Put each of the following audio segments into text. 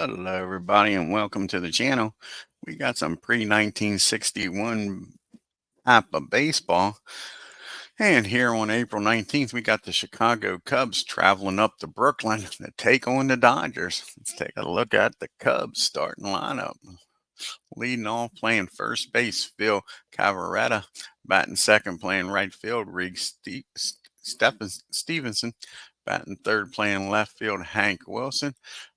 Hello, everybody, and welcome to the channel. We got some pre-1961 Apba baseball. And here on April 19th, we got the Chicago Cubs traveling up to Brooklyn to take on the Dodgers. Let's take a look at the Cubs starting lineup. Leading off, playing first base, Phil Cavarretta. Batting second, playing right field, Stevenson. Batting third, playing left field, Hank Wilson.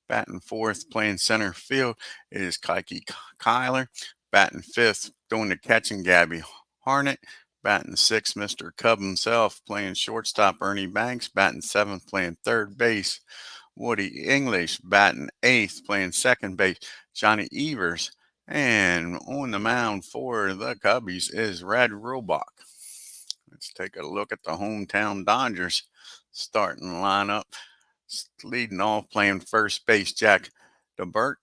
Batting fourth, playing center field, is Kike Kyler. Batting fifth, doing the catching, Gabby Harnett. Batting sixth, Mr. Cub himself, playing shortstop, Ernie Banks. Batting seventh, playing third base, Woody English. Batting eighth, playing second base, Johnny Evers. And on the mound for the Cubbies is REULBACK. Let's take a look at the hometown Dodgers starting lineup. Leading off, playing first base, Jack DeBert.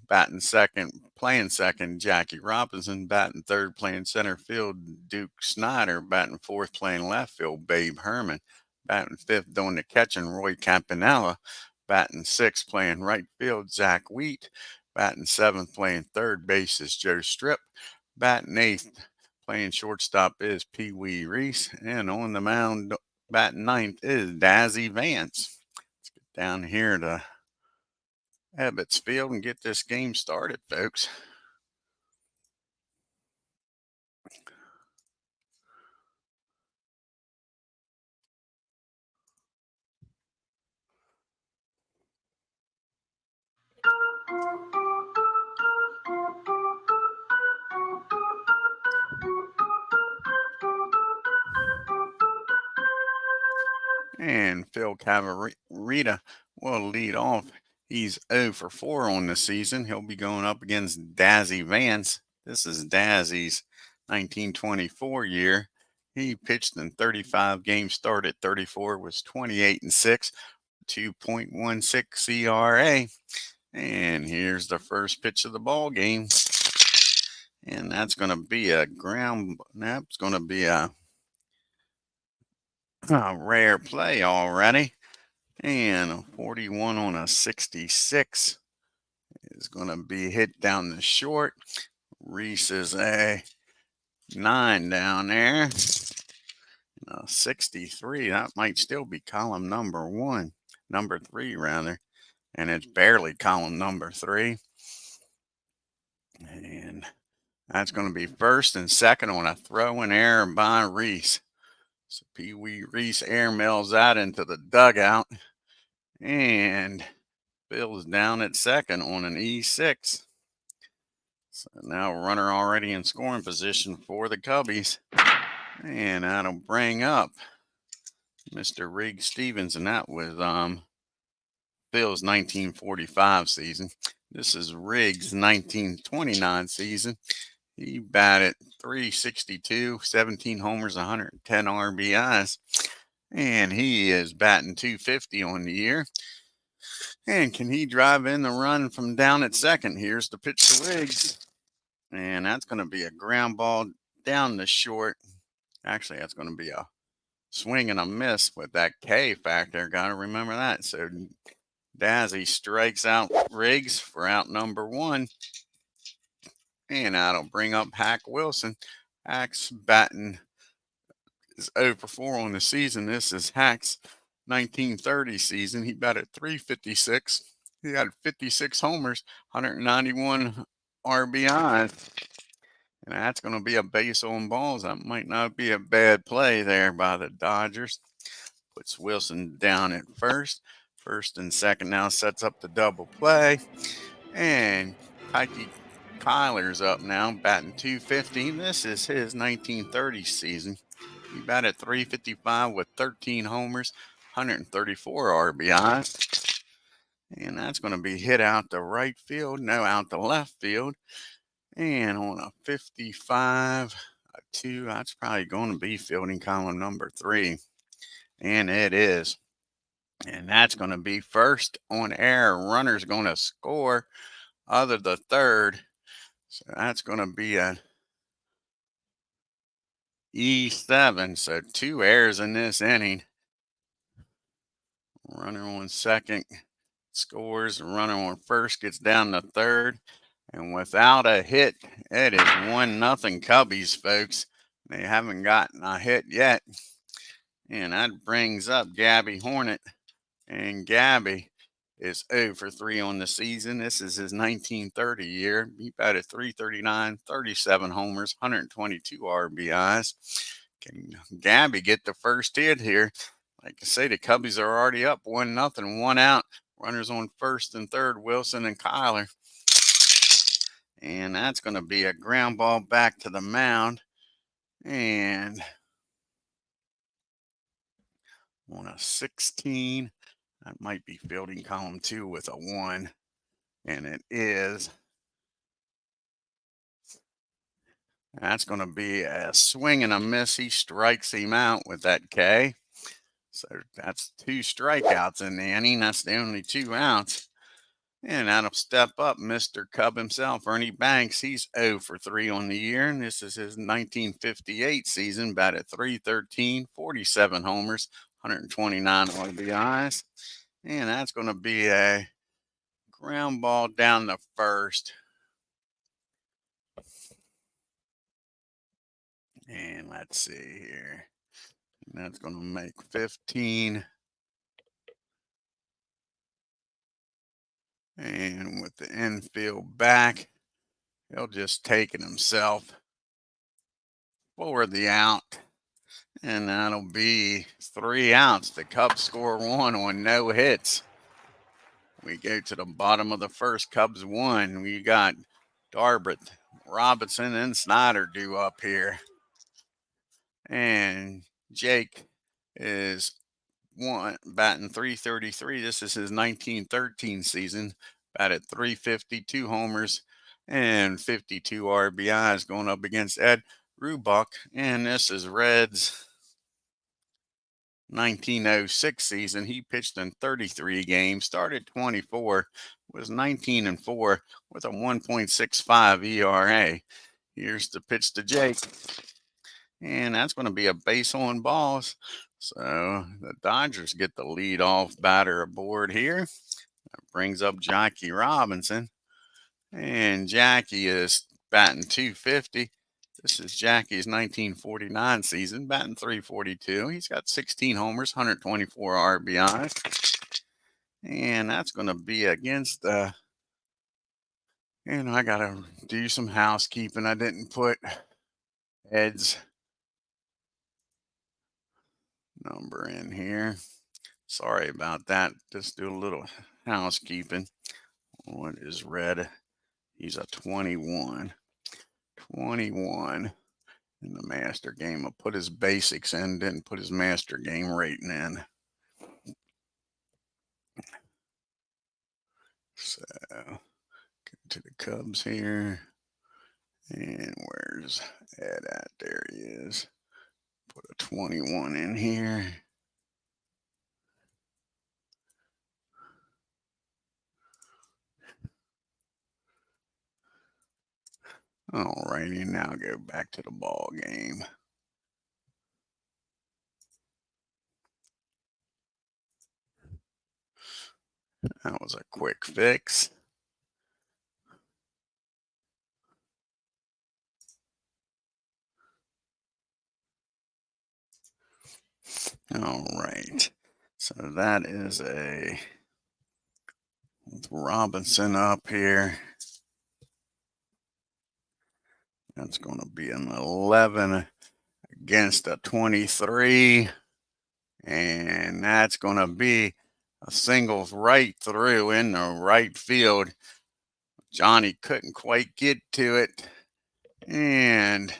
Batting second, playing second, Jackie Robinson. Batting third, playing center field, Duke Snyder. Batting fourth, playing left field, Babe Herman. Batting fifth, doing the catching, Roy Campanella. Batting sixth, playing right field, Zach Wheat. Batting seventh, playing third base is Joe Strip. Batting eighth, playing shortstop is Pee Wee Reese. And on the mound, batting ninth is DAZZY VANCE. Let's get down here to Ebbets Field and get this game started, folks. And Phil Cavarretta will lead off. He's 0 for 4 on the season. He'll be going up against DAZZY VANCE. This is DAZZY's 1924 year. He pitched in 35 games, started 34, was 28 and 6, 2.16 ERA. And here's the first pitch of the ball game. And that's going to be a that's going to be a rare play already. And a 41 on a 66 is going to be hit down the short. Reese is a 9 down there. 63, that might still be column number 3 rather. And it's barely column number 3. And that's going to be first and second on a throw-in error by Reese. So Pee Wee Reese airmails that into the dugout. And Bill's down at second on an E6. So now runner already in scoring position for the Cubbies. And that'll bring up Mr. Rig Stevens. And that was Bill's 1945 season. This is Riggs' 1929 season. He batted .362, 17 homers, 110 RBIs. And he is batting .250 on the year. And can he drive in the run from down at second? Here's the pitch to Riggs. And that's going to be a ground ball down the short. Actually, that's going to be a swing and a miss with that K factor. Got to remember that. So DAZZY strikes out Riggs for out number 1. And that'll bring up Hack Wilson. Hack's batting is 0 for 4 on the season. This is Hack's 1930 season. He batted .356. He had 56 homers, 191 RBIs. And that's going to be a base on balls. That might not be a bad play there by the Dodgers. Puts Wilson down at first. First and second now sets up the double play. And Kike Kyler's up now, batting .250. This is his 1930 season. He batted .355 with 13 homers, 134 RBIs. And that's going to be hit out to right field, no, out to left field. And on a 55, a 2, that's probably going to be fielding column number 3. And it is. And that's going to be first on air. Runner's going to score other the third. So that's going to be a E7. So 2 errors in this inning. Runner on second. scores. The runner on first gets down to third. And without a hit, it is 1-0 Cubbies, folks. They haven't gotten a hit yet. And that brings up Gabby Hornet. And Gabby is 0 for 3 on the season. This is his 1930 year. He batted .339, 37 homers, 122 RBIs. Can Gabby get the first hit here? Like I say, the Cubbies are already up 1-0, 1 out. Runners on first and third, Wilson and Kyler. And that's going to be a ground ball back to the mound. And on a 16, that might be fielding column 2 with a 1. And it is. That's going to be a swing and a miss. He strikes him out with that K. So that's 2 strikeouts in the inning. That's the only 2 outs. And that'll step up Mr. Cub himself, Ernie Banks. He's 0 for 3 on the year. And this is his 1958 season. Batted .313, 47 homers, 129 RBIs. And that's going to be a ground ball down the first. And let's see here. That's going to make 15. And with the infield back, he'll just take it himself for the out. And that'll be 3 outs. The Cubs score 1 on no hits. We go to the bottom of the first. Cubs 1. We got Darbert, Robinson, and Snyder due up here. And Jake is batting .333. This is his 1913 season. Batted .350, 2 homers, and 52 RBIs going up against Ed REULBACK. And this is Red's 1906 season. He pitched in 33 games, started 24, was 19-4 with a 1.65 ERA. Here's the pitch to Jake. And that's going to be a base on balls. So the Dodgers get the lead off batter aboard here. That brings up Jackie Robinson. And Jackie is batting .250. This is Jackie's 1949 season, batting .342. He's got 16 homers, 124 RBIs. And that's going to be against and I got to do some housekeeping. I didn't put Ed's number in here. Sorry about that. Just do a little housekeeping. What is Red? He's a 21. 21 in the master game. I put his basics in, didn't put his master game rating in. So, go to the Cubs here. And where's Ed at? There he is. Put a 21 in here. All righty, now go back to the ball game. That was a quick fix. All right. So that is a with Robinson up here. That's going to be an 11 against a 23. And that's going to be a single right through in the right field. Johnny couldn't quite get to it. And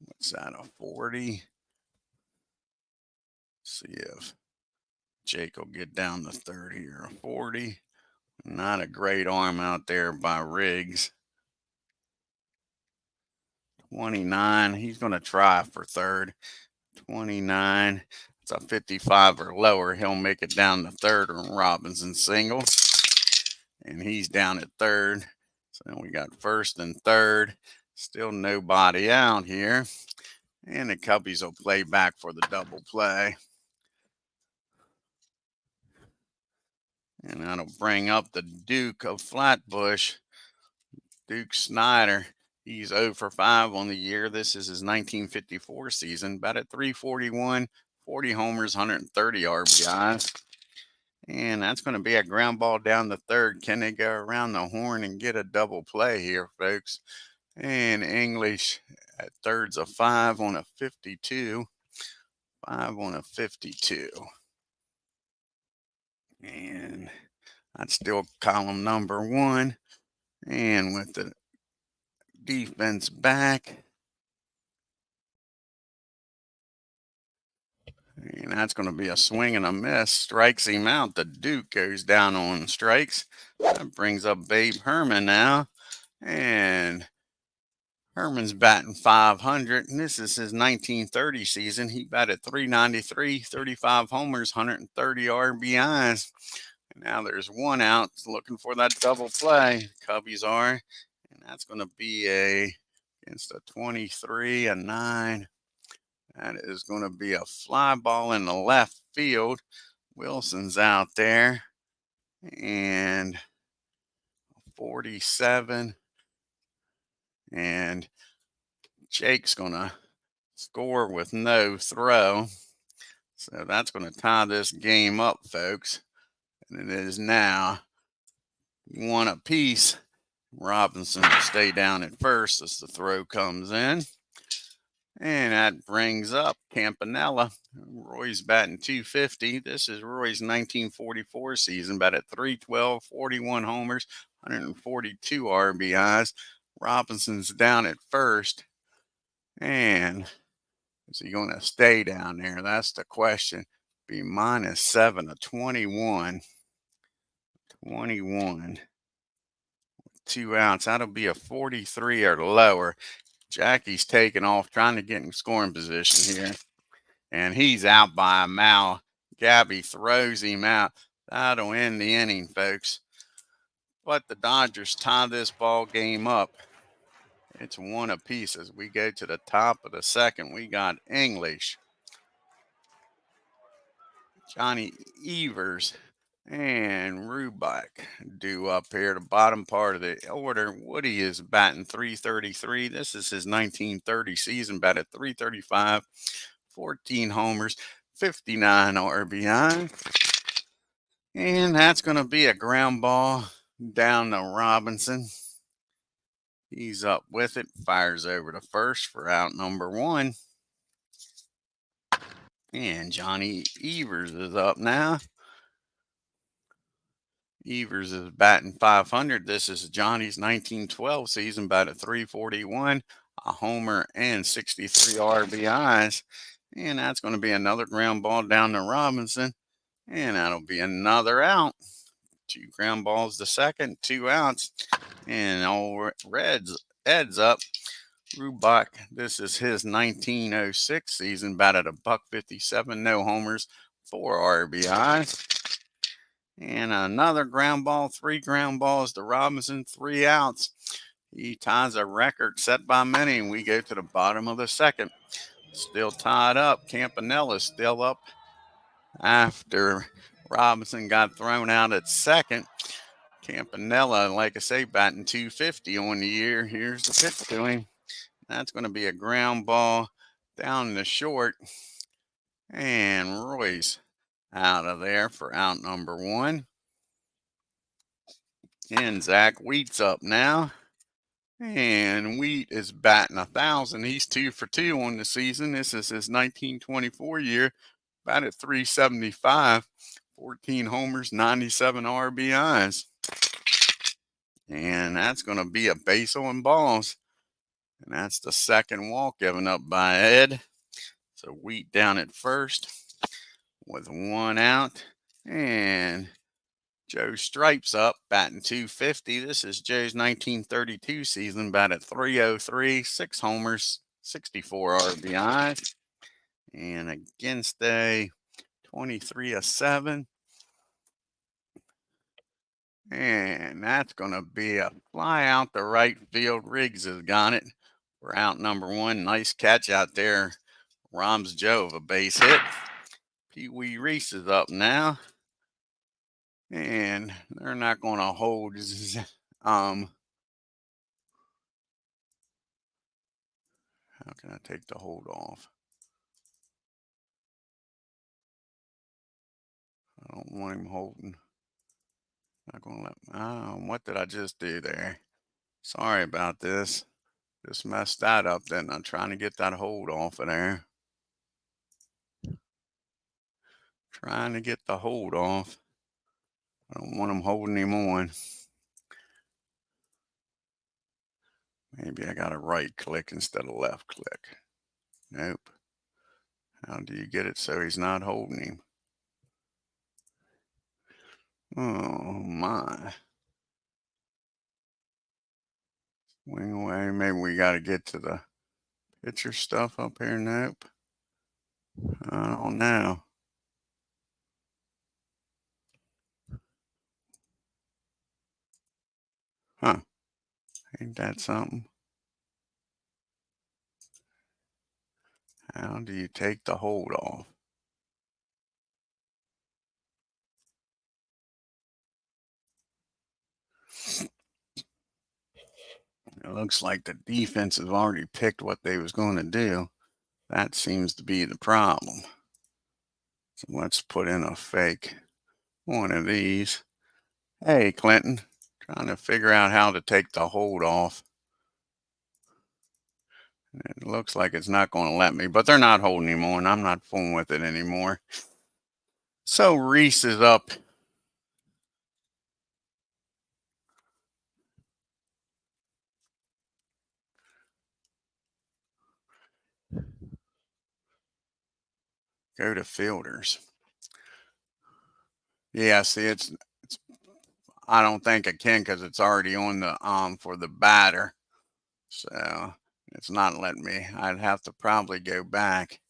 what's that, a 40? See if Jake will get down to 30 or a 40. Not a great arm out there by Riggs. 29. He's going to try for third. 29. It's a 55 or lower. He'll make it down to third on Robinson's single. And he's down at third. So we got first and third. Still nobody out here. And the Cubbies will play back for the double play. And that'll bring up the Duke of Flatbush, Duke Snyder. He's 0 for 5 on the year. This is his 1954 season. Batted .341, 40 homers, 130 RBIs. And that's going to be a ground ball down the third. Can they go around the horn and get a double play here, folks? And English at thirds of 5 on a 52. 5 on a 52. And that's still column number 1. And with the defense back. And that's going to be a swing and a miss. Strikes him out. The Duke goes down on strikes. That brings up Babe Herman now. And Herman's batting .500. And this is his 1930 season. He batted .393, 35 homers, 130 RBIs. And now there's one out looking for that double play. Cubbies are. And that's going to be against a 23, a 9. That is going to be a fly ball in the left field. Wilson's out there. And 47. And Jake's going to score with no throw. So that's going to tie this game up, folks. And it is now 1 apiece. Robinson will stay down at first as the throw comes in. And that brings up Campanella. Roy's batting .250. This is Roy's 1944 season, batted .312, 41 homers, 142 RBIs. Robinson's down at first. And is he going to stay down there? That's the question. Be -7 of 21. 21. 2 outs. That'll be a 43 or lower. Jackie's taking off, trying to get in scoring position here. And he's out by a mile. Gabby throws him out. That'll end the inning, folks. But the Dodgers tie this ball game up. It's 1 apiece as we go to the top of the second. We got English, Johnny Evers, and REULBACK due up here. The bottom part of the order. Woody is batting .333. This is his 1930 season, batted .335, 14 homers, 59 RBI. And that's going to be a ground ball down to Robinson. He's up with it, fires over to first for out number 1. And Johnny Evers is up now. Evers is batting .500. This is Johnny's 1912 season, batted .341, a homer, and 63 RBIs. And that's going to be another ground ball down to Robinson. And that'll be another out. 2 ground balls to second, 2 outs. And all Reds, Ed's up. REULBACK, this is his 1906 season, batted a .157, no homers, 4 RBIs. And another ground ball, 3 ground balls to Robinson, 3 outs. He ties a record set by many, and we go to the bottom of the second. Still tied up. Campanella's still up after Robinson got thrown out at second. Campanella, like I say, batting .250 on the year. Here's the pitch to him. That's going to be a ground ball down the short. And Roy's out of there for out number 1. And Zach Wheat's up now. And Wheat is batting 1,000. He's 2 for 2 on the season. This is his 1924 year. Batted .375, 14 homers, 97 RBIs. And that's going to be a base on balls. And that's the second walk given up by Ed. So Wheat down at first with 1 out. And Joe Stripes up, batting .250. This is Joe's 1932 season, batted .303, 6 homers, 64 RBIs. And against a 23 of 7. And that's going to be a fly out the right field. Riggs has got it for out number 1. Nice catch out there. Roms Joe of a base hit. Pee Wee Reese is up now. and they're not going to hold. How can I take the hold off? I don't want him holding. Not going to let. Oh, what did I just do there? Sorry about this. Just messed that up. Then I'm trying to get that hold off of there. Trying to get the hold off. I don't want him holding him on. Maybe I got to right click instead of left click. Nope. How do you get it so he's not holding him? Oh my. Swing away. Maybe we got to get to the picture stuff up here. Nope. I don't know. Huh. Ain't that something? How do you take the hold off? It looks like the defense has already picked what they was going to do. That seems to be the problem. So let's put in a fake one of these. Hey, Clinton, trying to figure out how to take the hold off. It looks like it's not going to let me, but they're not holding him on. I'm not fooling with it anymore. So Reese is up. Go to fielders. Yeah, see, it's I don't think I can because it's already on the for the batter. So it's not letting me. I'd have to probably go back.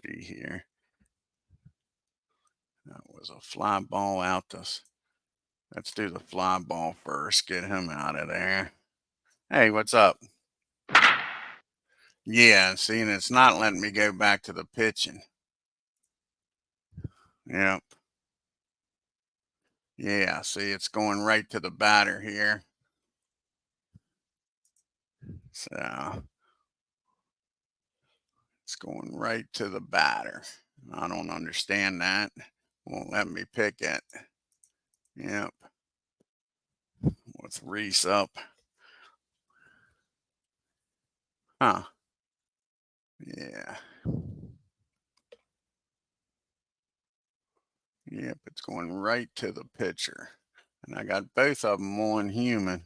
See here. That was a fly ball out this. Let's do the fly ball first. Get him out of there. Hey, what's up? Yeah, see, and it's not letting me go back to the pitching. Yep. Yeah, see, it's going right to the batter here. So it's going right to the batter. I don't understand that. Won't let me pick it. Yep. With Reese up. Huh. Yeah. Yep, it's going right to the pitcher. And I got both of them on human.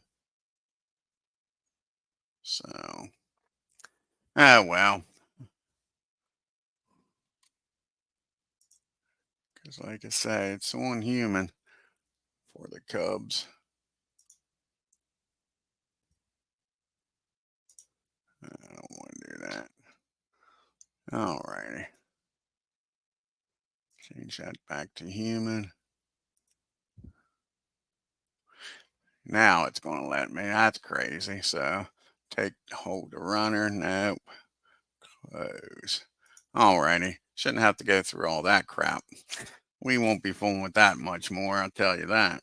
So, oh well. Because like I say, it's on human for the Cubs. I don't want to do that. All righty. Change that back to human. Now it's going to let me. That's crazy. So hold the runner. Nope. Close. All righty. Shouldn't have to go through all that crap. We won't be fooling with that much more, I'll tell you that.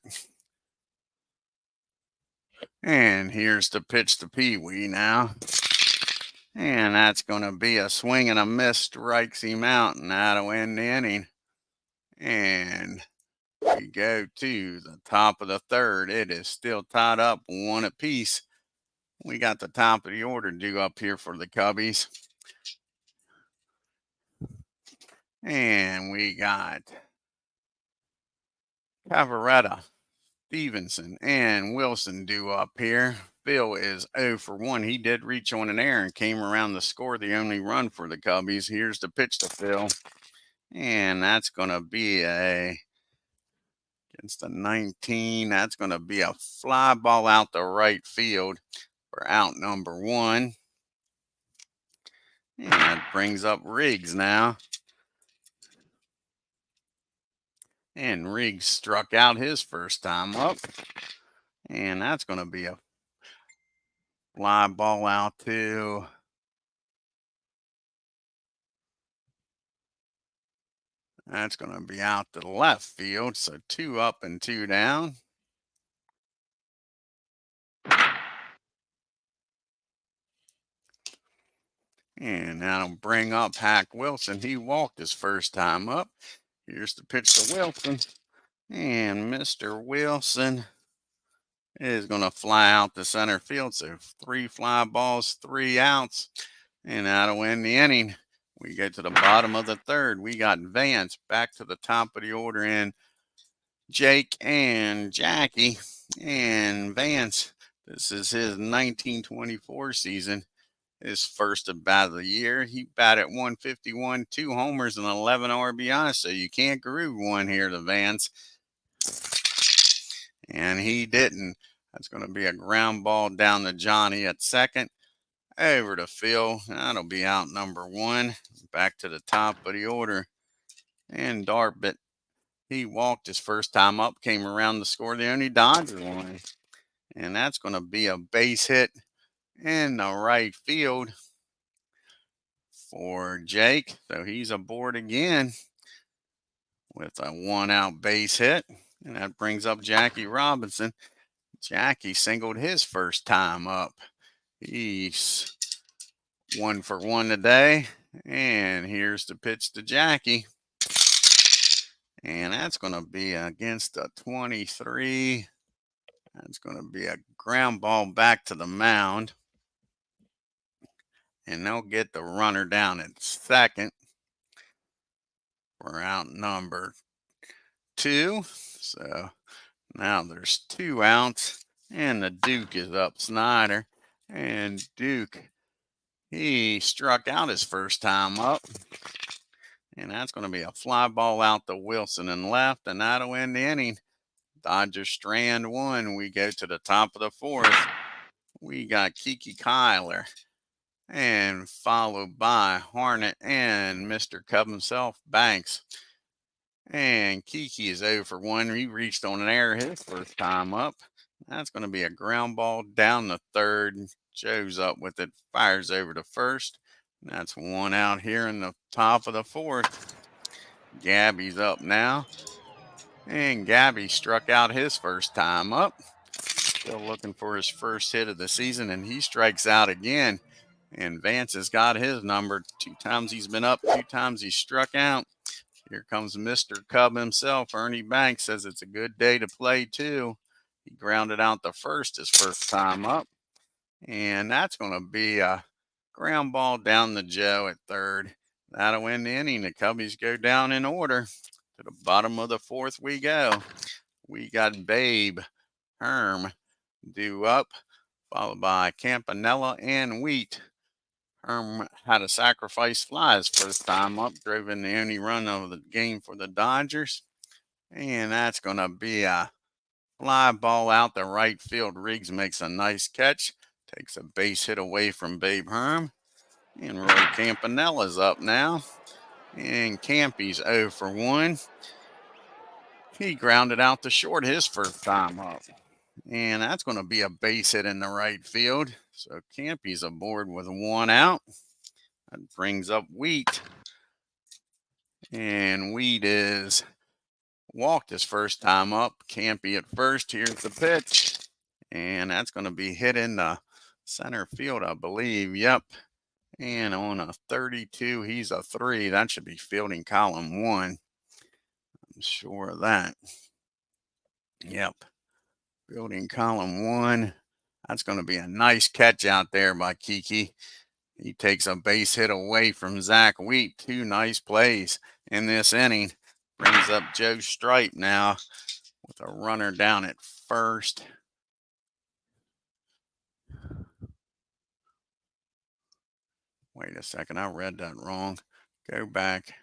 And here's the pitch to Pee Wee now. And that's going to be a swing and a miss, strikes him out, and that'll end the inning. And we go to the top of the third. It is still tied up 1 apiece. We got the top of the order due up here for the Cubbies. And we got Cavaretta, Stevenson, and Wilson due up here. Phil is 0 for 1. He did reach on an error and came around to score the only run for the Cubbies. Here's the pitch to Phil. And that's going to be against the 19. That's going to be a fly ball out the right field for out number 1. And that brings up Riggs now. And Riggs struck out his first time up. And that's going to be a fly ball out to That's going to be out to the left field. So 2 up and 2 down. And that'll bring up Hack Wilson. He walked his first time up. Here's the pitch to Wilson. And Mr. Wilson is going to fly out to center field. So 3 fly balls, 3 outs. And that'll end the inning. We get to the bottom of the third. We got Vance back to the top of the order in Jake and Jackie. And Vance, this is his 1924 season, his first at bat of the year. He batted 151, 2 homers, and 11 RBIs, so you can't groove one here to Vance. And he didn't. That's going to be a ground ball down to Johnny at second. Over to Phil. That'll be out number 1. Back to the top of the order. And Darbit, he walked his first time up, came around to score the only Dodger one. And that's going to be a base hit in the right field for Jake. So he's aboard again with a 1-out base hit. And that brings up Jackie Robinson. Jackie singled his first time up. He's 1 for 1 today. And here's the pitch to Jackie. And that's going to be against a 23. That's going to be a ground ball back to the mound. And they'll get the runner down at second for out number 2. So now there's 2 outs. And the Duke is up, Snyder. And Duke, he struck out his first time up. And that's going to be a fly ball out to Wilson and left. And that'll end the inning. Dodgers strand 1. We go to the top of the 4th. We got Kiki Kyler. And followed by Harnett and Mr. Cub himself, Banks. And Kiki is 0 for 1. He reached on an error his first time up. That's going to be a ground ball down the third. Joe's up with it, fires over to first. That's 1 out here in the top of the 4th. Gabby's up now. And Gabby struck out his first time up. Still looking for his first hit of the season, and he strikes out again. And Vance has got his number. 2 times he's been up, 2 times he's struck out. Here comes Mr. Cub himself. Ernie Banks says it's a good day to play, too. He grounded out the first his first time up. And that's going to be a ground ball down to Joe at third. That'll end the inning. The Cubbies go down in order. To the bottom of the 4th we go. We got Babe, Herm, due up, followed by Campanella and Wheat. Herm had a sacrifice fly his first time up, drove in the only run of the game for the Dodgers. And that's going to be a fly ball out the right field. Riggs makes a nice catch, takes a base hit away from Babe Herm. And Roy Campanella's up now. And Campy's 0 for 1. He grounded out to short his first time up. And that's going to be a base hit in the right field. So Campy's aboard with 1 out. That brings up Wheat. And Wheat is walked his first time up. Campy at first. Here's the pitch. And that's going to be hit in the center field, I believe. Yep. And on a 32, he's a 3. That should be fielding column 1. I'm sure of that. Yep. Fielding column 1. That's going to be a nice catch out there by Kiki. He takes a base hit away from Zach Wheat. 2 nice plays in this inning. Brings up Joe Stripe now with a runner down at first. Wait a second, I read that wrong. Go back.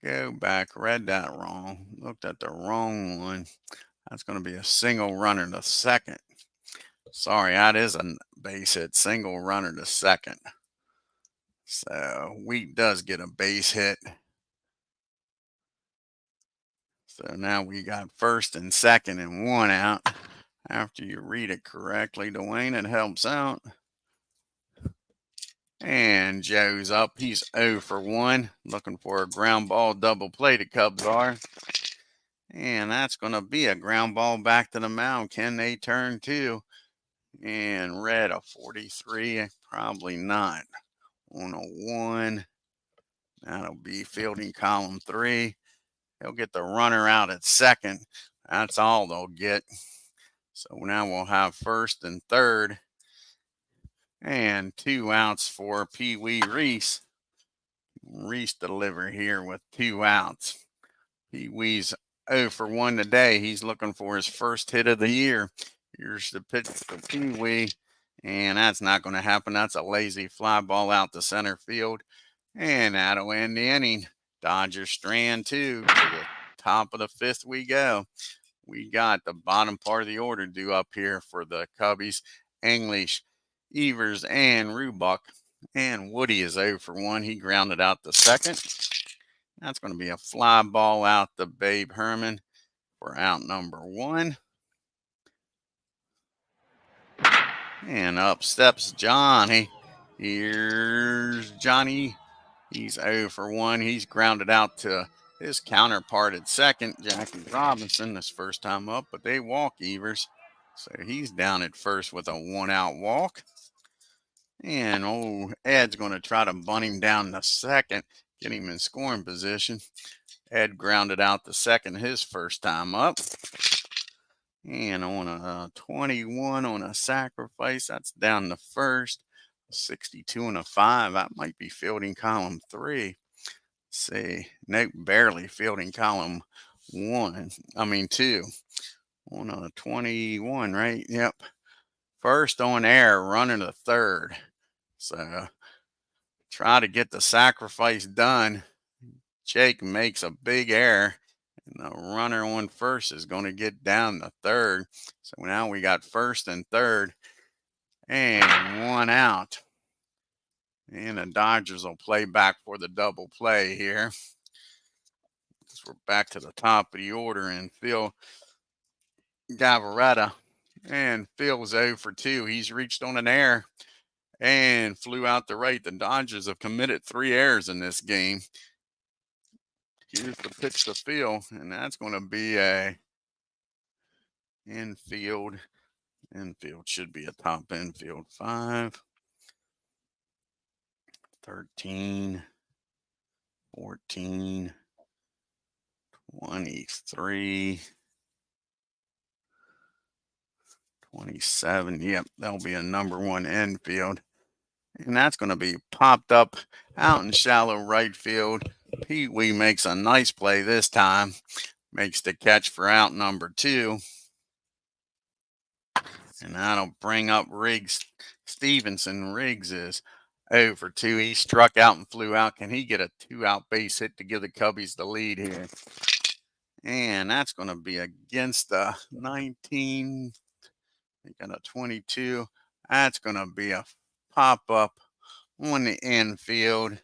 Read that wrong. Looked at the wrong one. That's going to be a single runner to second. Sorry, that is a base hit. Single runner to second. So Wheat does get a base hit. So now we got first and second and 1 out. After you read it correctly, Dwayne, it helps out. And Joe's up. He's 0 for 1. Looking for a ground ball double play, the Cubs are. And that's going to be a ground ball back to the mound. Can they turn 2? And red a 43. Probably not. On a 1. That'll be fielding column 3. He'll get the runner out at second. That's all they'll get. So now we'll have first and third. And 2 outs for Pee Wee Reese. Reese deliver here with 2 outs. Pee Wee's 0 for 1 today. He's looking for his first hit of the year. Here's the pitch to Pee Wee. And that's not going to happen. That's a lazy fly ball out to center field. And that'll end the inning. Dodgers strand 2 to the top of the 5th we go. We got the bottom part of the order due up here for the Cubbies. English, Evers, and REULBACK. And Woody is 0 for 1. He grounded out the second. That's going to be a fly ball out to Babe Herman for out number 1. And up steps Johnny. Here's Johnny. He's 0 for 1. He's grounded out to his counterpart at second, Jackie Robinson, this first time up, but they walk Evers. So he's down at first with a 1-out walk. And Ed's going to try to bunt him down to second, get him in scoring position. Ed grounded out the second his first time up. And on a 21 on a sacrifice, that's down to first. 62 and a 5, that might be fielding column 3. Let's see, nope, barely fielding column 2. On a 21, right? Yep. First on air, running to third. So try to get the sacrifice done. Jake makes a big error. And the runner on first is going to get down to third. So now we got first and third. And 1 out. And the Dodgers will play back for the double play here. We're back to the top of the order. And Phil Gavaretta. And Phil's 0 for 2. He's reached on an error and flew out the right. The Dodgers have committed 3 errors in this game. Here's the pitch to Phil, and that's going to be a infield. Infield should be a top infield. 5, 13, 14, 23, 27. Yep, that'll be a number 1 infield. And that's going to be popped up out in shallow right field. Pee Wee makes a nice play this time. Makes the catch for out number 2. And that'll bring up Riggs Stevenson. Riggs is 0 for 2. He struck out and flew out. Can he get a 2-out base hit to give the Cubbies the lead here? And that's going to be against the 19. They got a 22. That's going to be a pop-up on the infield.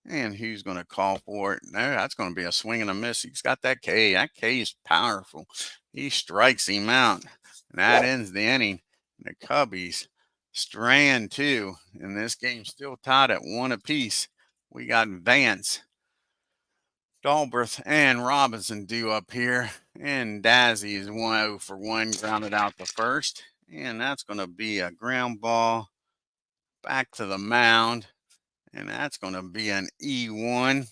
And who's going to call for it? No, that's going to be a swing and a miss. He's got that K. That K is powerful. He strikes him out. And that ends the inning. The Cubbies strand 2. And this game's still tied at 1 apiece. We got Vance, Dalberth, and Robinson due up here. And DAZZY is 0 for 1, grounded out the first. And that's going to be a ground ball back to the mound. And that's going to be an E1.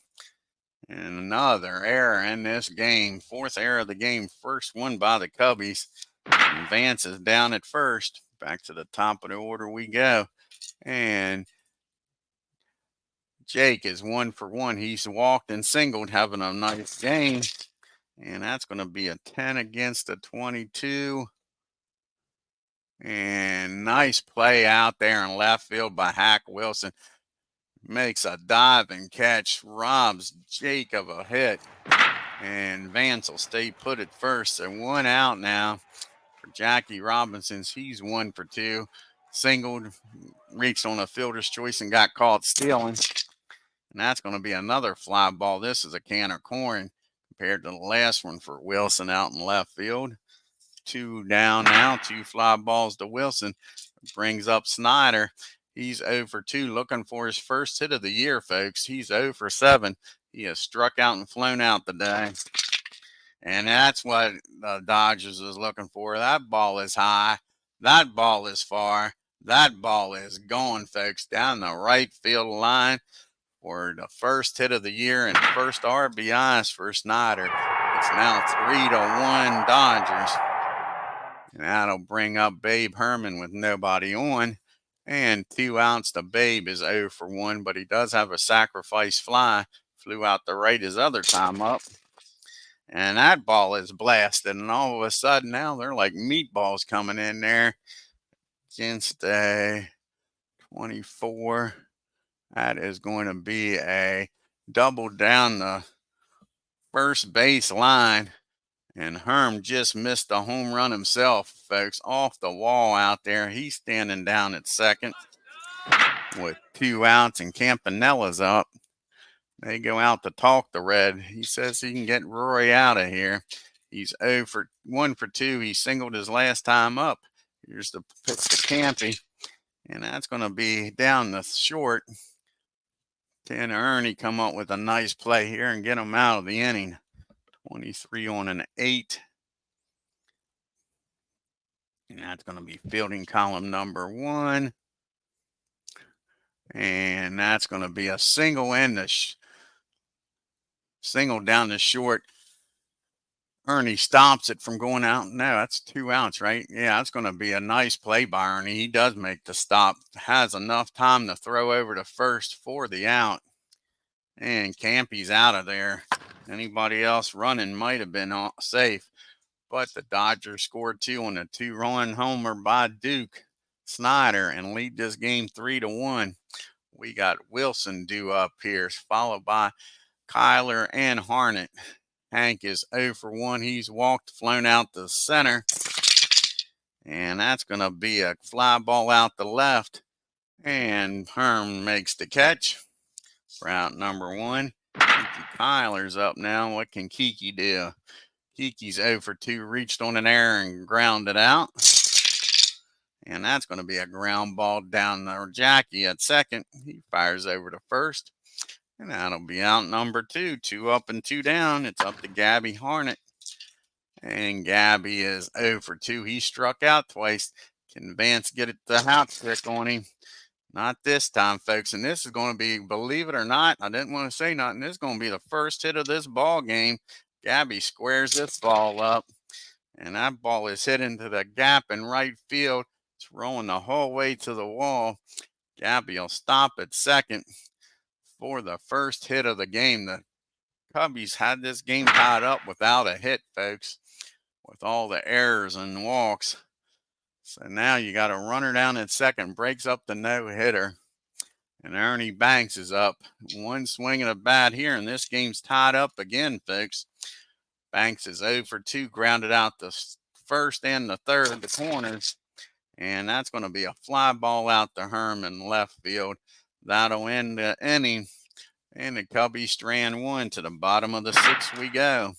And another error in this game. 4th error of the game. First one by the Cubbies. And Vance is down at first. Back to the top of the order we go. And Jake is 1 for 1. He's walked and singled, having a nice game. And that's going to be a 10 against a 22. And nice play out there in left field by Hack Wilson. Makes a dive and catch, robs Jake of a hit. And Vance will stay put at first. So 1 out now for Jackie Robinson. He's 1 for 2. Singled, reached on a fielder's choice and got caught stealing. And that's going to be another fly ball. This is a can of corn compared to the last one for Wilson out in left field. 2 down now, 2 fly balls to Wilson. Brings up Snyder. He's 0 for 2, looking for his first hit of the year, folks. He's 0 for 7. He has struck out and flown out today. And that's what the Dodgers is looking for. That ball is high. That ball is far. That ball is going, folks, down the right field line for the first hit of the year and first RBIs for Snyder. It's now 3-1 Dodgers. And that'll bring up Babe Herman with nobody on. And 2 outs to Babe is 0 for 1, but he does have a sacrifice fly. Flew out the right his other time up. And that ball is blasted. And all of a sudden now they're like meatballs coming in there against a 24. That is going to be a double down the first base line. And Herm just missed a home run himself, folks, off the wall out there. He's standing down at second with 2 outs, and Campanella's up. They go out to talk to Red. He says he can get Roy out of here. He's 1 for 2. He singled his last time up. Here's the pitch to Campy, and that's going to be down the short. Can Ernie come up with a nice play here and get him out of the inning? 23 on an 8. And that's going to be fielding column number 1. And that's going to be a single in the single down the short. Ernie stops it from going out. No, that's 2 outs, right? Yeah, that's going to be a nice play by Ernie. He does make the stop. Has enough time to throw over to first for the out. And Campy's out of there. Anybody else running might have been safe. But the Dodgers scored 2 on a 2-run homer by Duke Snyder and lead this game 3-1. We got Wilson due up here, followed by Kyler and Harnett. Hank is 0 for 1. He's walked, flown out to center. And that's going to be a fly ball out the left. And Herm makes the catch for out number 1. Kyler's up now. What can Kiki do? Kiki's 0 for 2, reached on an error and grounded out. And that's going to be a ground ball down there. Jackie at second. He fires over to first. And that'll be out number 2. 2 up and 2 down. It's up to Gabby Harnett. And Gabby is 0 for 2. He struck out twice. Can Vance get the hat trick on him? Not this time, folks. And this is going to be, believe it or not, I didn't want to say nothing. This is going to be the first hit of this ball game. Gabby squares this ball up. And that ball is hit into the gap in right field. It's rolling the whole way to the wall. Gabby will stop at second for the first hit of the game. The Cubbies had this game tied up without a hit, folks, with all the errors and walks. So now you got a runner down at second, breaks up the no-hitter. And Ernie Banks is up. 1 swing of the bat here, and this game's tied up again, folks. Banks is 0 for 2, grounded out the first and the third, the corners. And that's going to be a fly ball out to Herman left field. That'll end the inning. And the Cubbies strand 1 to the bottom of the 6th we go.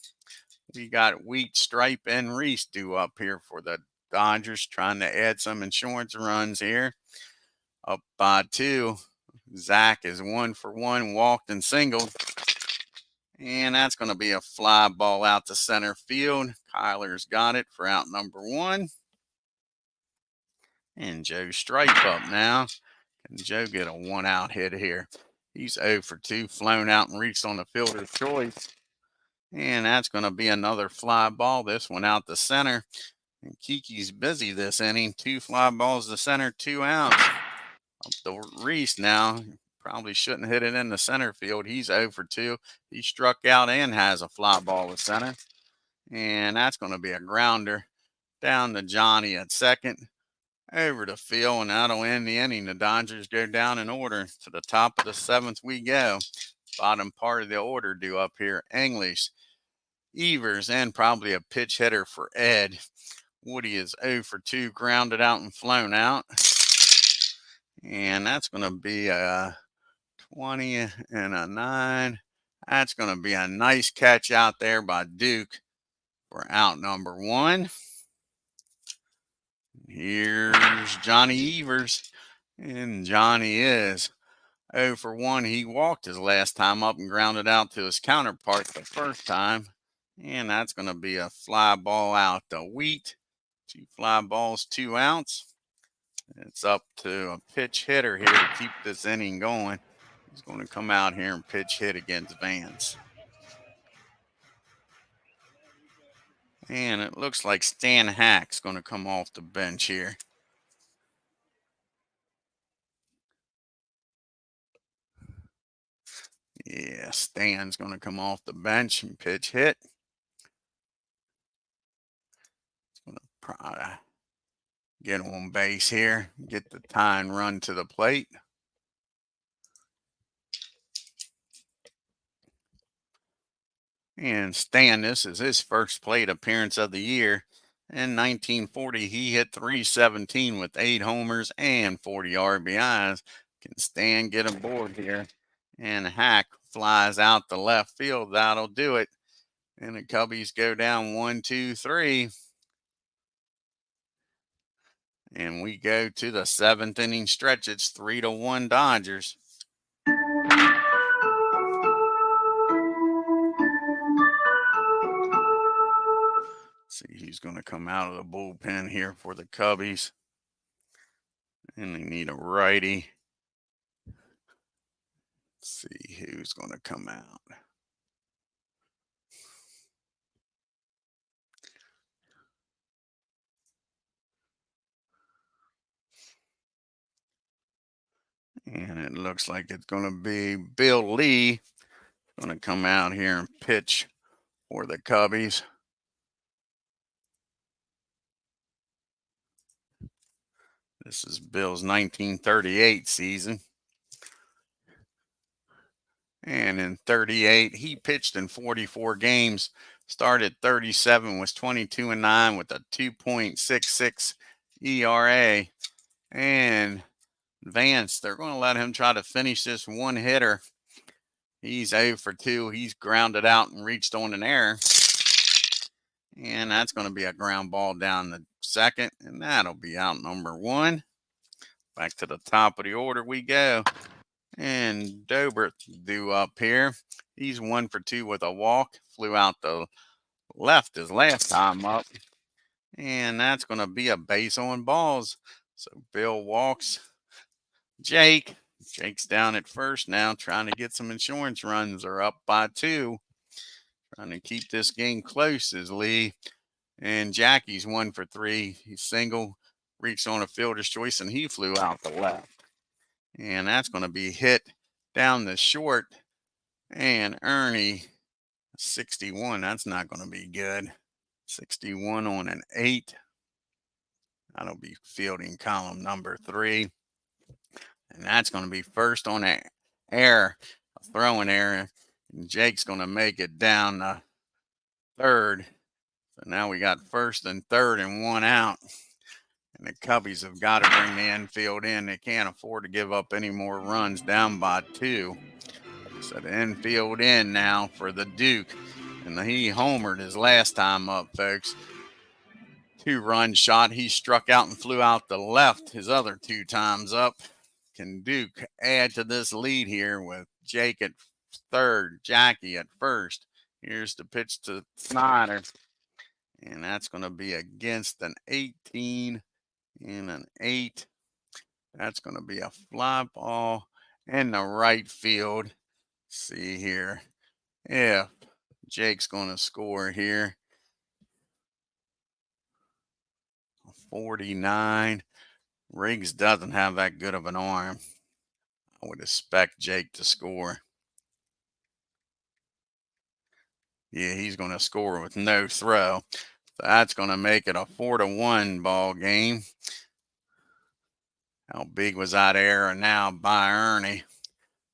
We got Wheat, Stripe, and Reese due up here for the Dodgers, trying to add some insurance runs here. Up by 2. Zach is 1 for 1, walked and singled. And that's going to be a fly ball out to center field. Kyler's got it for out number 1. And Joe Stripe up now. Can Joe get a 1-out hit here? He's 0 for 2, flown out and reached on the fielder's choice. And that's going to be another fly ball. This one out to center. And Kiki's busy this inning. 2 fly balls to center, 2 outs. Up to Reese now. Probably shouldn't hit it in the center field. He's 0 for 2. He struck out and has a fly ball to center. And that's going to be a grounder down to Johnny at second. Over to Phil, and that'll end the inning. The Dodgers go down in order. To the top of the 7th we go. Bottom part of the order due up here. English, Evers, and probably a pitch hitter for Ed. Woody is 0 for 2, grounded out and flown out. And that's going to be a 20 and a 9. That's going to be a nice catch out there by Duke for out number 1. Here's Johnny Evers. And Johnny is 0 for 1. He walked his last time up and grounded out to his counterpart the first time. And that's going to be a fly ball out to Wheat. 2 fly balls, 2 outs. It's up to a pitch hitter here to keep this inning going. He's going to come out here and pitch hit against Vance. And it looks like Stan Hack's going to come off the bench here. Yeah, Stan's going to come off the bench and pitch hit. It's going to try to get on base here, get the tying run to the plate. And Stan, this is his first plate appearance of the year. In 1940, he hit .317 with 8 homers and 40 RBIs. Can Stan get aboard here? And Hack flies out the left field. That'll do it. And the Cubbies go down 1, 2, 3. And we go to the 7th inning stretch. It's 3-1 Dodgers. See who's going to come out of the bullpen here for the Cubbies. And they need a righty. Let's see who's going to come out. And it looks like it's going to be Bill Lee going to come out here and pitch for the Cubbies. This is Bill's 1938 season. And in 38, he pitched in 44 games, started 37, was 22-9 with a 2.66 ERA. And Vance, they're going to let him try to finish this one hitter. He's 0 for 2. He's grounded out and reached on an error. And that's going to be a ground ball down the second. And that'll be out number 1. Back to the top of the order we go. And Dobert due up here. He's 1 for 2 with a walk. Flew out the left his last time up. And that's going to be a base on balls. So Bill walks Jake. Jake's down at first now, trying to get some insurance runs. They're up by 2. Trying to keep this game close is Lee. And Jackie's 1 for 3. He's single, reached on a fielder's choice, and he flew out the left. And that's going to be hit down the short. And Ernie, 61. That's not going to be good. 61 on an 8. That'll be fielding column number 3. And that's going to be first on an error, a throwing error. And Jake's going to make it down the third. So now we got first and third and 1 out. And the Cubbies have got to bring the infield in. They can't afford to give up any more runs, down by 2. So the infield in now for the Duke. And he homered his last time up, folks. 2-run shot. He struck out and flew out the left his other 2 times up. Can Duke add to this lead here with Jake at third, Jackie at first? Here's the pitch to Snyder. And that's going to be against an 18 and an 8. That's going to be a fly ball in the right field. See here if Jake's going to score here. 49. Riggs doesn't have that good of an arm. I would expect Jake to score. Yeah, he's going to score with no throw. So that's going to make it a 4-1 ball game. How big was that error now by Ernie?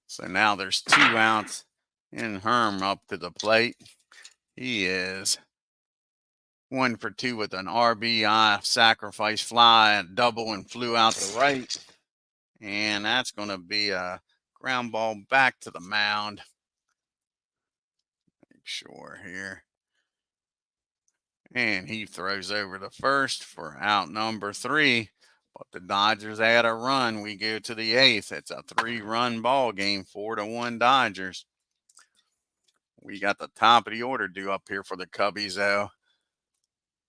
So now there's 2 outs and Herm up to the plate. He is 1 for 2 with an RBI sacrifice fly, a double, and flew out the right. And that's going to be a ground ball back to the mound. Make sure here. And he throws over to first for out number 3. But the Dodgers add a run. We go to the 8th. It's a 3-run ball game, 4-1 Dodgers. We got the top of the order due up here for the Cubbies, though.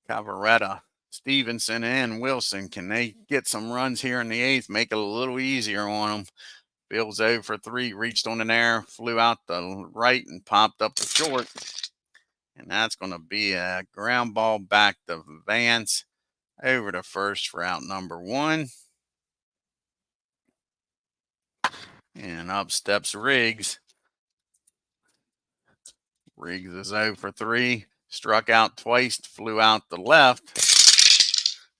Cavaretta, Stevenson, and Wilson. Can they get some runs here in the 8th? Make it a little easier on them. Bill's 0 for 3, reached on an air, flew out the right and popped up the short. And that's going to be a ground ball back to Vance over to first for out number 1. And up steps Riggs. Riggs is 0 for 3. Struck out twice, flew out the left.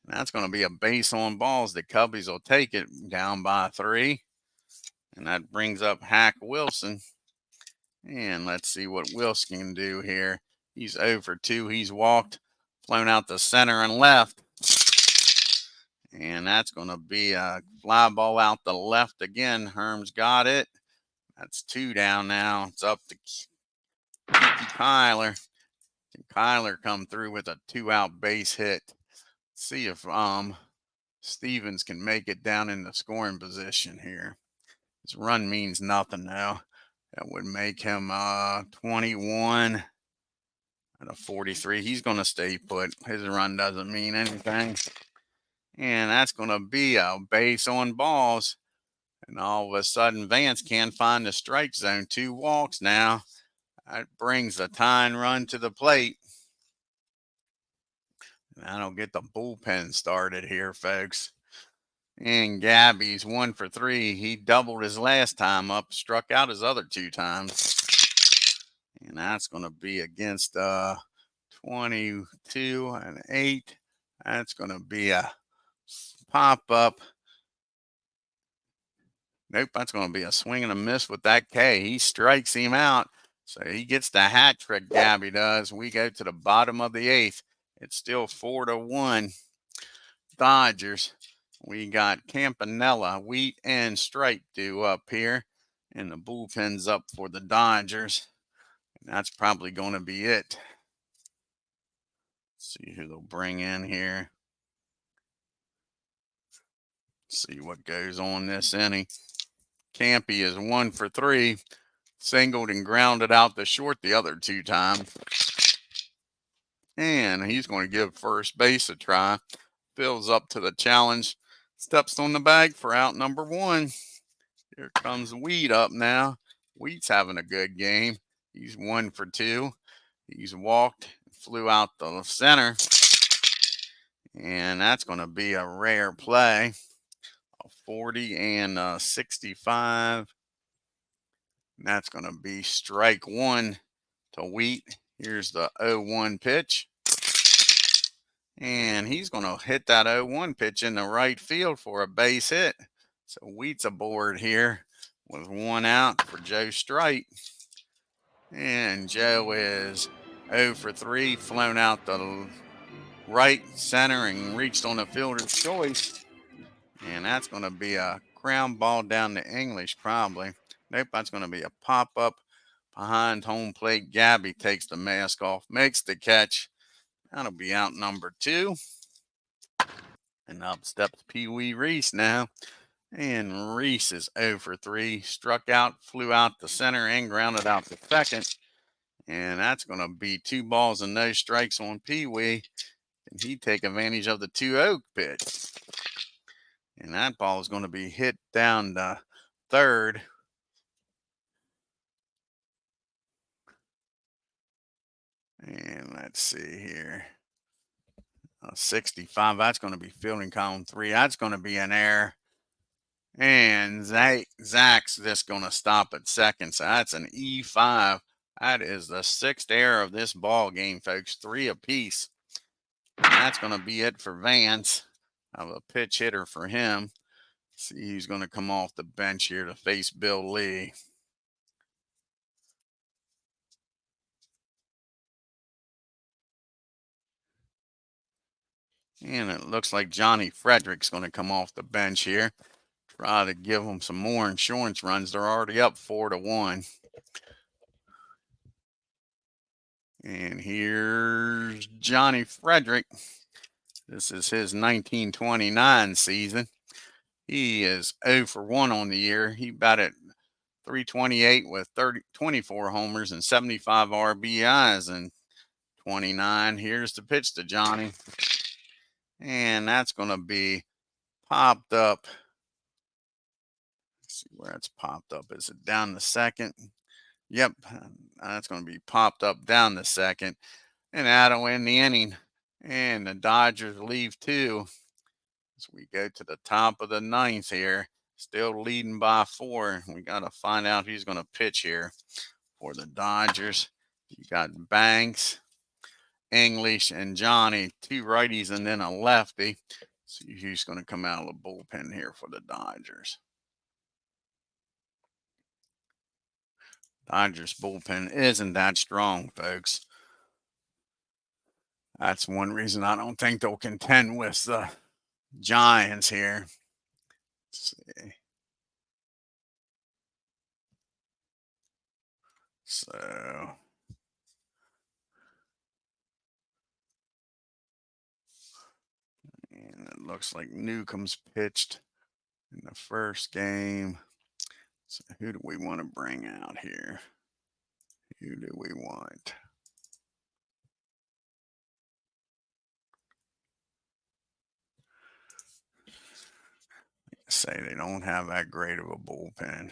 And that's going to be a base on balls. The Cubbies will take it down by 3. And that brings up Hack Wilson. And let's see what Wilson can do here. He's 0 for 2. He's walked, flown out the center and left. And that's going to be a fly ball out the left again. Herm's got it. That's 2 down now. It's up to Kyler. Can Kyler come through with a 2-out base hit? See if Stevens can make it down in the scoring position here. His run means nothing now. That would make him 21 out of 43. He's going to stay put. His run doesn't mean anything. And that's going to be a base on balls. And all of a sudden, Vance can't find the strike zone. 2 walks now. That brings the tying run to the plate. That'll get the bullpen started here, folks. And Gabby's 1 for 3. He doubled his last time up, struck out his other 2 times. And that's going to be against 22 and 8. That's going to be a pop-up. Nope, that's going to be a swing and a miss with that K. He strikes him out. So he gets the hat trick, Gabby does. We go to the bottom of the 8th. It's still 4-1 Dodgers. We got Campanella, Wheat, and Stripe due up here. And the bullpen's up for the Dodgers. And that's probably going to be it. Let's see who they'll bring in here. See what goes on this inning. Campy is 1 for 3. Singled and grounded out the short the other 2 times. And he's going to give first base a try. Fills up to the challenge. Steps on the bag for out number 1. Here comes Wheat up now. Wheat's having a good game. He's 1 for 2. He's walked, flew out the center. And that's going to be a rare play. A 40 and 65. And that's going to be strike 1 to Wheat. Here's the 0-1 pitch. And he's going to hit that 0-1 pitch in the right field for a base hit. So Wheat's aboard here with 1 out for Joe Strite. And Joe is 0 for 3, flown out the right center and reached on the fielder's choice. And that's going to be a ground ball down to English probably. Nope, that's going to be a pop-up behind home plate. Gabby takes the mask off, makes the catch. That'll be out number 2. And up steps Pee Wee Reese now. And Reese is 0 for 3. Struck out, flew out the center, and grounded out the second. And that's going to be 2 balls and no strikes on Pee Wee. And he take advantage of the 2-0 pitch. And that ball is going to be hit down to third. And let's see here. 65. That's going to be fielding column 3. That's going to be an error. And Zach's just going to stop at second. So that's an E5. That is the 6th error of this ball game, folks. 3 apiece. And that's going to be it for Vance. Have a pitch hitter for him. See who's going to come off the bench here to face Bill Lee. And it looks like Johnny Frederick's going to come off the bench here. Try to give them some more insurance runs. They're already up 4-1. And here's Johnny Frederick. This is his 1929 season. He is 0 for 1 on the year. He batted .328 with 24 homers and 75 RBIs in 29. Here's the pitch to Johnny. And that's going to be popped up. Let's see where it's popped up. Is it down the second? Yep. That's going to be popped up down the second. And that'll end the inning. And the Dodgers leave 2. As we go to the top of the 9th here. Still leading by 4. We got to find out who's going to pitch here for the Dodgers. You got Banks, English, and Johnny, 2 righties and then a lefty. See who's going to come out of the bullpen here for the Dodgers. Dodgers bullpen isn't that strong, folks. That's one reason I don't think they'll contend with the Giants here. Let's see. So and it looks like Newcomb's pitched in the first game. So who do we want to bring out here? Who do we want? Say they don't have that great of a bullpen.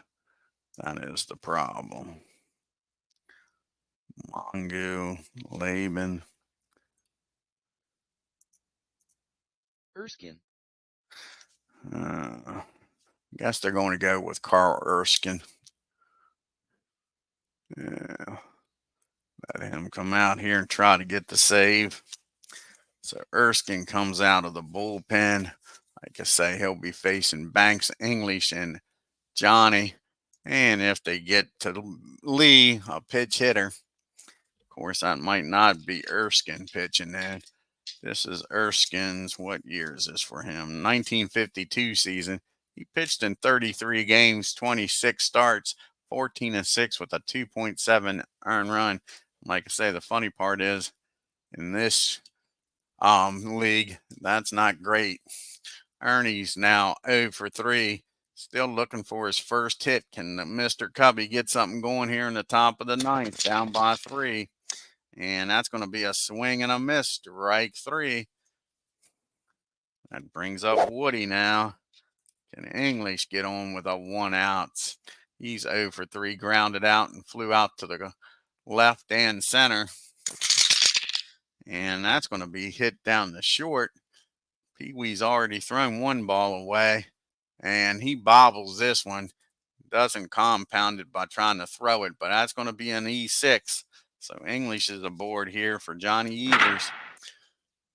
That is the problem. Mongu, Laban. Erskine. Guess they're going to go with Carl Erskine. Yeah. Let him come out here and try to get the save. So Erskine comes out of the bullpen. Like I say, he'll be facing Banks, English, and Johnny. And if they get to Lee, a pitch hitter, of course, that might not be Erskine pitching that. This is Erskine's, what year is this for him? 1952 season. He pitched in 33 games, 26 starts, 14-6 with a 2.7 earned run. Like I say, the funny part is in this league, that's not great. Ernie's now 0 for 3. Still looking for his first hit. Can Mr. Cubby get something going here in the top of the 9th, down by 3? And that's going to be a swing and a miss. Strike 3. That brings up Woody now. Can English get on with a 1 out? He's 0 for 3. Grounded out and flew out to the left and center. And that's going to be hit down the short. Pee Wee's already thrown 1 ball away. And he bobbles this one. Doesn't compound it by trying to throw it. But that's going to be an E6. So English is aboard here for Johnny Evers.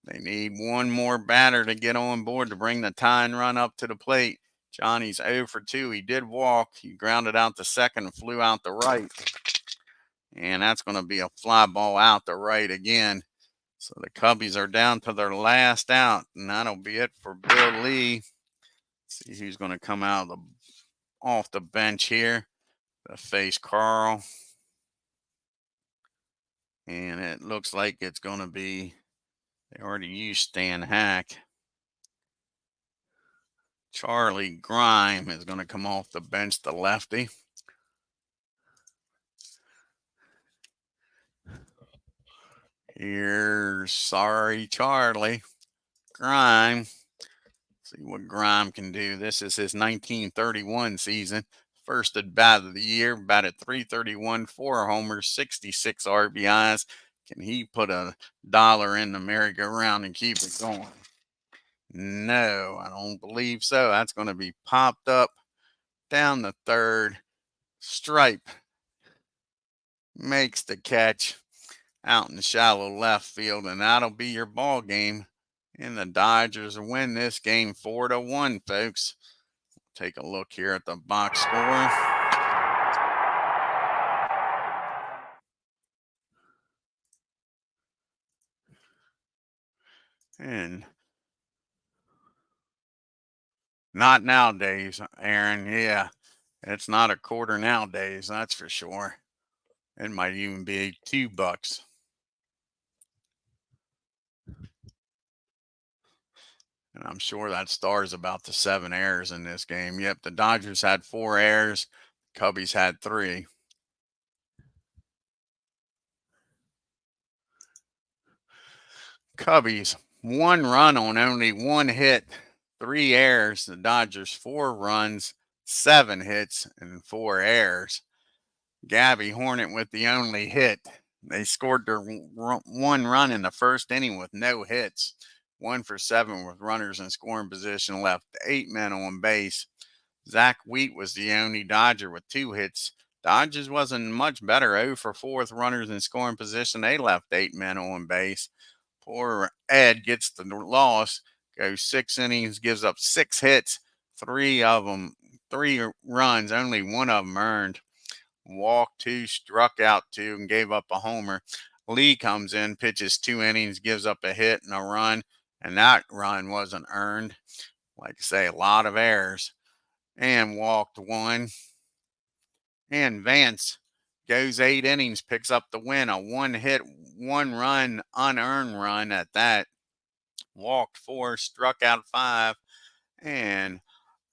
They need 1 more batter to get on board to bring the tying run up to the plate. Johnny's 0 for 2. He did walk. He grounded out the second and flew out the right. And that's going to be a fly ball out the right again. So the Cubbies are down to their last out. And that'll be it for Bill Lee. Let's see who's going to come out off the bench here to face Carl. And it looks like it's going to be, they already used Stan Hack. Charlie Grime is going to come off the bench, the lefty. Here's sorry Charlie Grime. See what Grime can do. This is his 1931 season. First at bat of the year, batted .331, 4 homers, 66 RBIs. Can he put a dollar in the merry-go-round and keep it going? No, I don't believe so. That's going to be popped up down the third. Stripe makes the catch out in shallow left field, and that'll be your ball game. And the Dodgers win this game 4-1, folks. Take a look here at the box score. And not nowadays, Aaron. Yeah, it's not a quarter nowadays, that's for sure. It might even be $2. And I'm sure that Stars about the 7 errors in this game. Yep, the Dodgers had 4 errors. Cubbies had 3. Cubbies, 1 run on only 1 hit, 3 errors. The Dodgers, 4 runs, 7 hits, and 4 errors. Gabby Hornet with the only hit. They scored their 1 run in the first inning with no hits. 1 for 7 with runners in scoring position, left 8 men on base. Zach Wheat was the only Dodger with 2 hits. Dodgers wasn't much better. 0 for 4 with runners in scoring position. They left 8 men on base. Poor Ed gets the loss, goes 6 innings, gives up 6 hits, 3 of them, 3 runs, only 1 of them earned. Walked 2, struck out 2, and gave up a homer. Lee comes in, pitches 2 innings, gives up a hit and a run, and that run wasn't earned. Like I say, a lot of errors. And walked 1. And Vance goes 8 innings, picks up the win, a 1 hit, 1 run, unearned run at that. Walked 4, struck out 5, and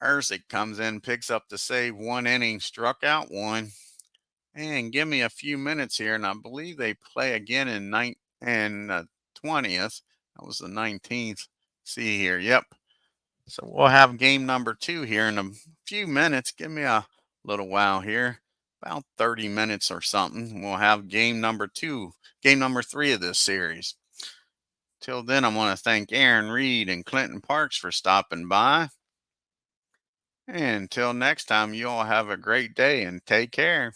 Ersic comes in, picks up the save, 1 inning, struck out 1. And give me a few minutes here, and I believe they play again in 20th. That was the 19th. See here, yep. So we'll have game number 2 here in a few minutes. Give me a little while here, about 30 minutes or something. We'll have game number 2, game number 3 of this series. Till then, I want to thank Aaron Reed and Clinton Parks for stopping by. And until next time, you all have a great day and take care.